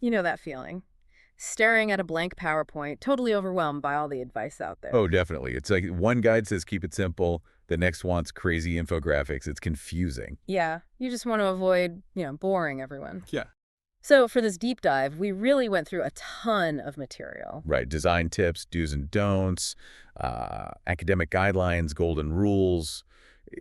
You know that feeling. Staring at a blank PowerPoint, totally overwhelmed by all the advice out there. Oh, definitely. It's like one guide says keep it simple, the next wants crazy infographics. It's confusing. Yeah, you just want to avoid, boring everyone. Yeah. So for this deep dive, we really went through a ton of material. Right. Design tips, do's and don'ts, academic guidelines, golden rules,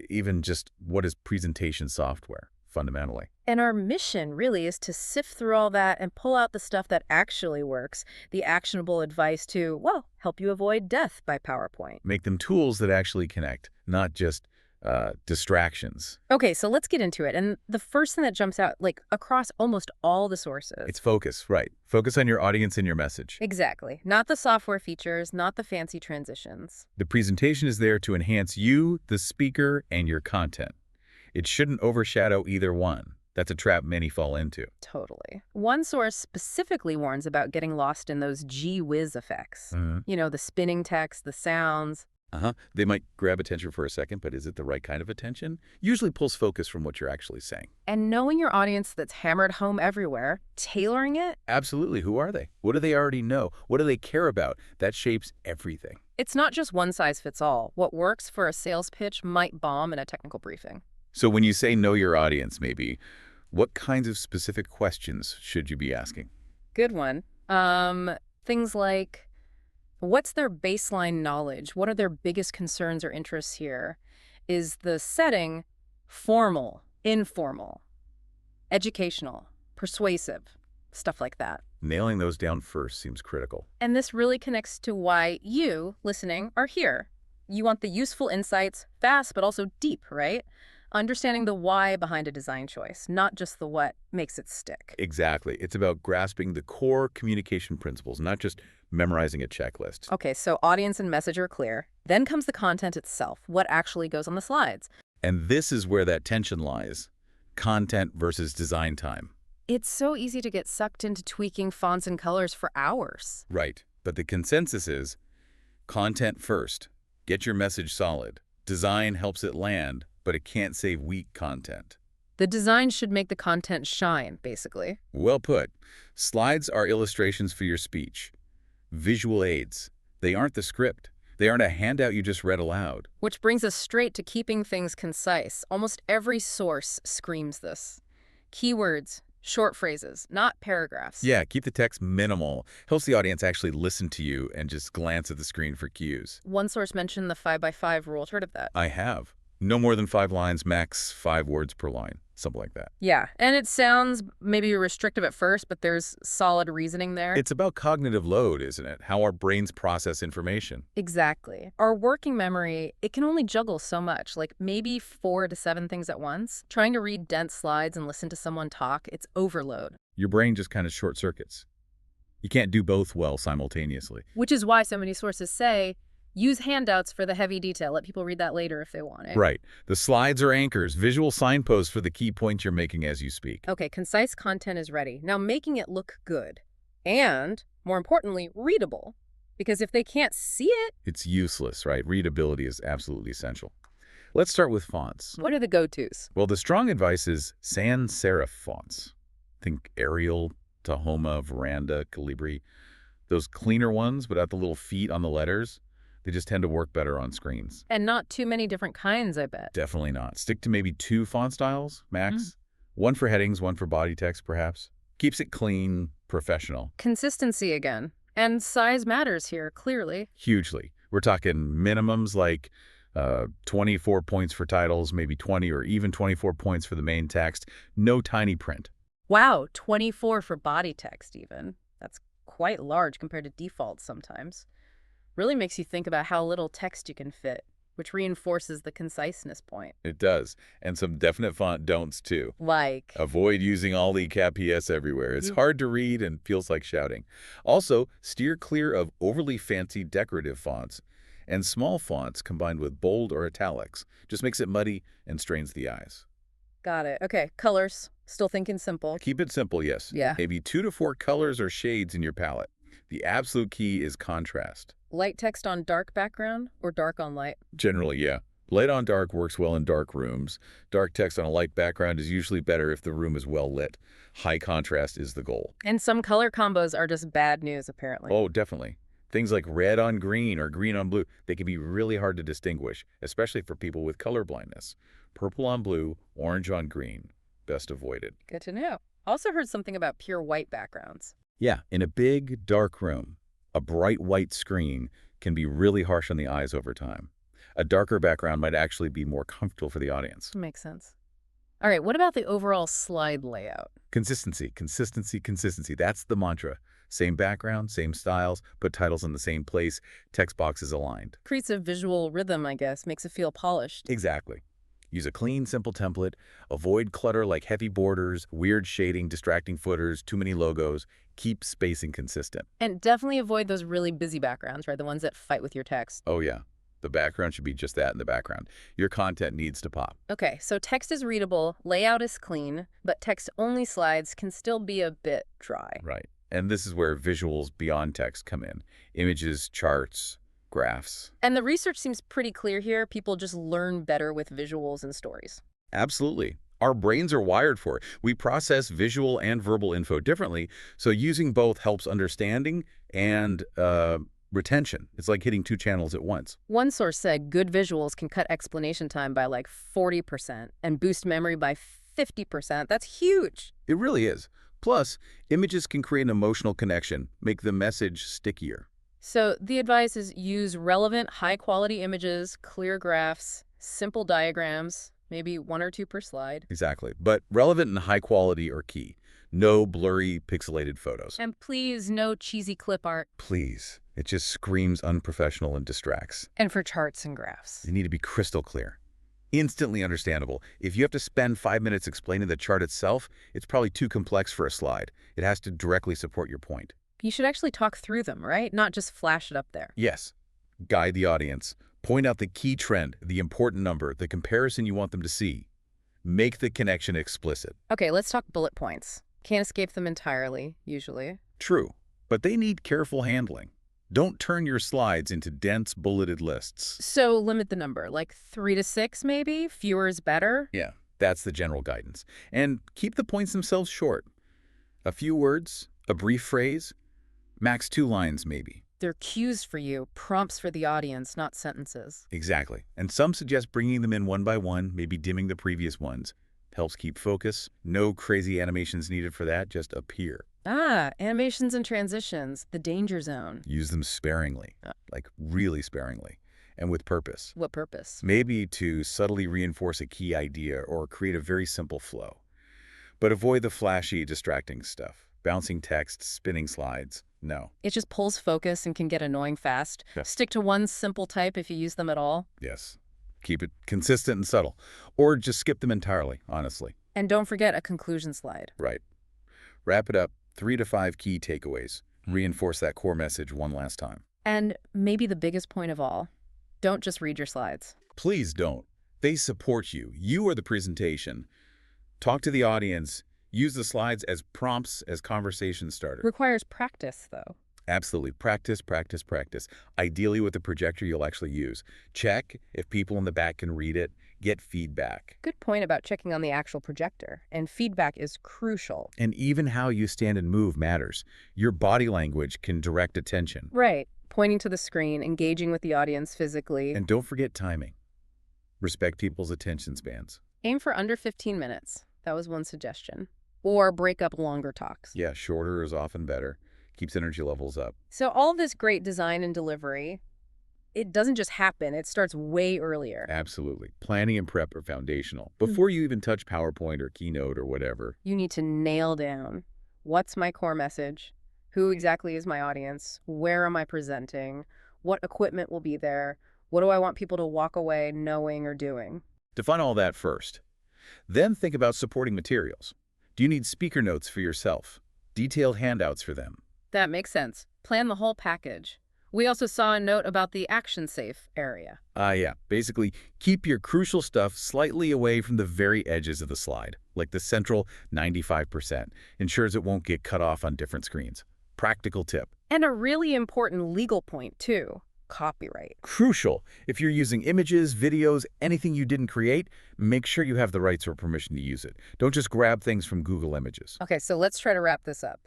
even just what is presentation software, fundamentally. And our mission really is to sift through all that and pull out the stuff that actually works, the actionable advice to, well, help you avoid death by PowerPoint. Make them tools that actually connect, not just distractions. Okay, so let's get into it. And the first thing that jumps out, like across almost all the sources. It's focus, right. Focus on your audience and your message. Exactly. Not the software features, not the fancy transitions. The presentation is there to enhance you, the speaker, and your content. It shouldn't overshadow either one. That's a trap many fall into. Totally. One source specifically warns about getting lost in those gee whiz effects. The spinning text, the sounds. They might grab attention for a second, but is it the right kind of attention? Usually pulls focus from what you're actually saying. And knowing your audience that's hammered home everywhere, tailoring it. Absolutely. Who are they? What do they already know? What do they care about? That shapes everything. It's not just one size fits all. What works for a sales pitch might bomb in a technical briefing. So when you say know your audience, maybe, what kinds of specific questions should you be asking? Good one. Things like, what's their baseline knowledge? What are their biggest concerns or interests here? Is the setting formal, informal, educational, persuasive, stuff like that? Nailing those down first seems critical. And this really connects to why you, listening, are here. You want the useful insights, fast but also deep, right? Understanding the why behind a design choice, not just the what makes it stick. Exactly. It's about grasping the core communication principles, not just memorizing a checklist. Okay, so audience and message are clear. Then comes the content itself, what actually goes on the slides. And this is where that tension lies. Content versus design time. It's so easy to get sucked into tweaking fonts and colors for hours. Right. But the consensus is content first. Get your message solid. Design helps it land, but it can't save weak content. The design should make the content shine, basically. Well put. Slides are illustrations for your speech. Visual aids. They aren't the script. They aren't a handout you just read aloud. Which brings us straight to keeping things concise. Almost every source screams this. Keywords, short phrases, not paragraphs. Yeah, keep the text minimal. Helps the audience actually listen to you and just glance at the screen for cues. One source mentioned the 5x5 rule. Heard of that? I have. No more than 5 lines, max 5 words per line. Something like that. Yeah, and it sounds maybe restrictive at first, but there's solid reasoning there. It's about cognitive load, isn't it? How our brains process information. Exactly. Our working memory, it can only juggle so much, like maybe 4 to 7 things at once. Trying to read dense slides and listen to someone talk, it's overload. Your brain just kind of short circuits. You can't do both well simultaneously. Which is why so many sources say, use handouts for the heavy detail. Let people read that later if they want it. Right. The slides are anchors, visual signposts for the key points you're making as you speak. Okay, concise content is ready. Now making it look good. And, more importantly, readable. Because if they can't see it, it's useless, right? Readability is absolutely essential. Let's start with fonts. What are the go-tos? Well, the strong advice is sans serif fonts. Think Arial, Tahoma, Veranda, Calibri. Those cleaner ones without the little feet on the letters. They just tend to work better on screens. And not too many different kinds, I bet. Definitely not. Stick to maybe 2 font styles, max. One for headings, one for body text, perhaps. Keeps it clean, professional. Consistency again. And size matters here, clearly. Hugely. We're talking minimums like 24 points for titles, maybe 20 or even 24 points for the main text. No tiny print. Wow, 24 for body text even. That's quite large compared to defaults sometimes. Really makes you think about how little text you can fit, which reinforces the conciseness point. It does. And some definite font don'ts, too. Like? Avoid using all the cap PS everywhere. It's hard to read and feels like shouting. Also, steer clear of overly fancy decorative fonts. And small fonts combined with bold or italics just makes it muddy and strains the eyes. Got it. Okay, colors. Still thinking simple. Keep it simple, yes. Yeah. Maybe 2 to 4 colors or shades in your palette. The absolute key is contrast. Light text on dark background or dark on light? Generally, yeah. Light on dark works well in dark rooms. Dark text on a light background is usually better if the room is well lit. High contrast is the goal. And some color combos are just bad news, apparently. Oh, definitely. Things like red on green or green on blue, they can be really hard to distinguish, especially for people with color blindness. Purple on blue, orange on green. Best avoided. Good to know. Also heard something about pure white backgrounds. Yeah, in a big, dark room, a bright white screen can be really harsh on the eyes over time. A darker background might actually be more comfortable for the audience. Makes sense. All right, what about the overall slide layout? Consistency, consistency, consistency. That's the mantra. Same background, same styles, put titles in the same place, text boxes aligned. Creates a visual rhythm, I guess, makes it feel polished. Exactly. Use a clean, simple template. Avoid clutter like heavy borders, weird shading, distracting footers, too many logos. Keep spacing consistent. And definitely avoid those really busy backgrounds, right? The ones that fight with your text. Oh, yeah. The background should be just that in the background. Your content needs to pop. Okay, so text is readable, layout is clean, but text-only slides can still be a bit dry. Right. And this is where visuals beyond text come in. Images, charts, graphs. And the research seems pretty clear here. People just learn better with visuals and stories. Absolutely. Our brains are wired for it. We process visual and verbal info differently, so using both helps understanding and retention. It's like hitting two channels at once. One source said good visuals can cut explanation time by like 40% and boost memory by 50%. That's huge. It really is. Plus, images can create an emotional connection, make the message stickier. So the advice is use relevant, high-quality images, clear graphs, simple diagrams, maybe one or two per slide. Exactly. But relevant and high quality are key. No blurry, pixelated photos. And please, no cheesy clip art. Please. It just screams unprofessional and distracts. And for charts and graphs. They need to be crystal clear. Instantly understandable. If you have to spend 5 minutes explaining the chart itself, it's probably too complex for a slide. It has to directly support your point. You should actually talk through them, right? Not just flash it up there. Yes. Guide the audience. Point out the key trend, the important number, the comparison you want them to see. Make the connection explicit. Okay, let's talk bullet points. Can't escape them entirely, usually. True, but they need careful handling. Don't turn your slides into dense bulleted lists. So limit the number, like 3 to 6 maybe? Fewer is better? Yeah, that's the general guidance. And keep the points themselves short. A few words, a brief phrase, max 2 lines maybe. They're cues for you, prompts for the audience, not sentences. Exactly. And some suggest bringing them in one by one, maybe dimming the previous ones. Helps keep focus. No crazy animations needed for that, just appear. Ah, animations and transitions, the danger zone. Use them sparingly, like really sparingly, and with purpose. What purpose? Maybe to subtly reinforce a key idea or create a very simple flow. But avoid the flashy, distracting stuff. Bouncing text, spinning slides. No. It just pulls focus and can get annoying fast. Yeah. Stick to one simple type if you use them at all. Yes. Keep it consistent and subtle. Or just skip them entirely, honestly. And don't forget a conclusion slide. Right. Wrap it up. 3 to 5 key takeaways. Reinforce that core message one last time. And maybe the biggest point of all, don't just read your slides. Please don't. They support you. You are the presentation. Talk to the audience. Use the slides as prompts, as conversation starters. Requires practice, though. Absolutely. Practice, practice, practice. Ideally with the projector you'll actually use. Check if people in the back can read it. Get feedback. Good point about checking on the actual projector. And feedback is crucial. And even how you stand and move matters. Your body language can direct attention. Right. Pointing to the screen, engaging with the audience physically. And don't forget timing. Respect people's attention spans. Aim for under 15 minutes. That was one suggestion. Or break up longer talks. Yeah, shorter is often better. Keeps energy levels up. So all this great design and delivery, it doesn't just happen. It starts way earlier. Absolutely. Planning and prep are foundational. Before you even touch PowerPoint or Keynote or whatever. You need to nail down what's my core message, who exactly is my audience, where am I presenting, what equipment will be there, what do I want people to walk away knowing or doing. Define all that first. Then think about supporting materials. Do you need speaker notes for yourself? Detailed handouts for them? That makes sense. Plan the whole package. We also saw a note about the action-safe area. Yeah. Basically, keep your crucial stuff slightly away from the very edges of the slide, like the central 95%. Ensures it won't get cut off on different screens. Practical tip. And a really important legal point, too. Copyright. Crucial. If you're using images, videos, anything you didn't create, make sure you have the rights or permission to use it. Don't just grab things from Google Images. Okay, so let's try to wrap this up.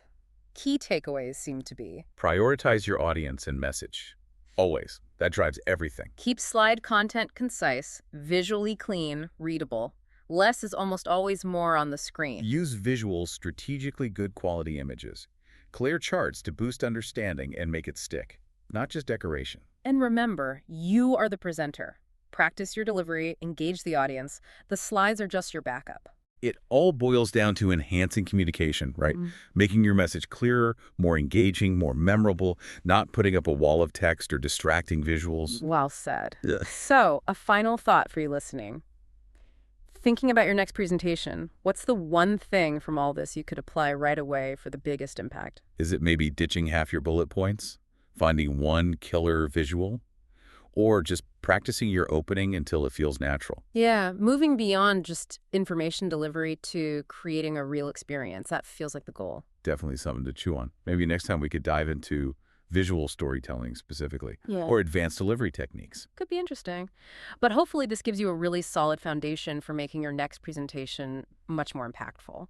Key takeaways seem to be: Prioritize your audience and message. Always. That drives everything. keep slide content concise, visually clean, readable. Less is almost always more on the screen. Use visual, strategically good quality images. Clear charts to boost understanding and make it stick, not just decoration. And remember, you are the presenter. Practice your delivery, engage the audience. The slides are just your backup. It all boils down to enhancing communication, right? Making your message clearer, more engaging, more memorable, not putting up a wall of text or distracting visuals. Well said. Yeah. So, a final thought for you listening. Thinking about your next presentation, what's the one thing from all this you could apply right away for the biggest impact? Is it maybe ditching half your bullet points? Finding one killer visual? Or just practicing your opening until it feels natural? Yeah, moving beyond just information delivery to creating a real experience. That feels like the goal. Definitely something to chew on. Maybe next time we could dive into visual storytelling specifically, Yeah. or advanced delivery techniques. Could be interesting. But hopefully this gives you a really solid foundation for making your next presentation much more impactful.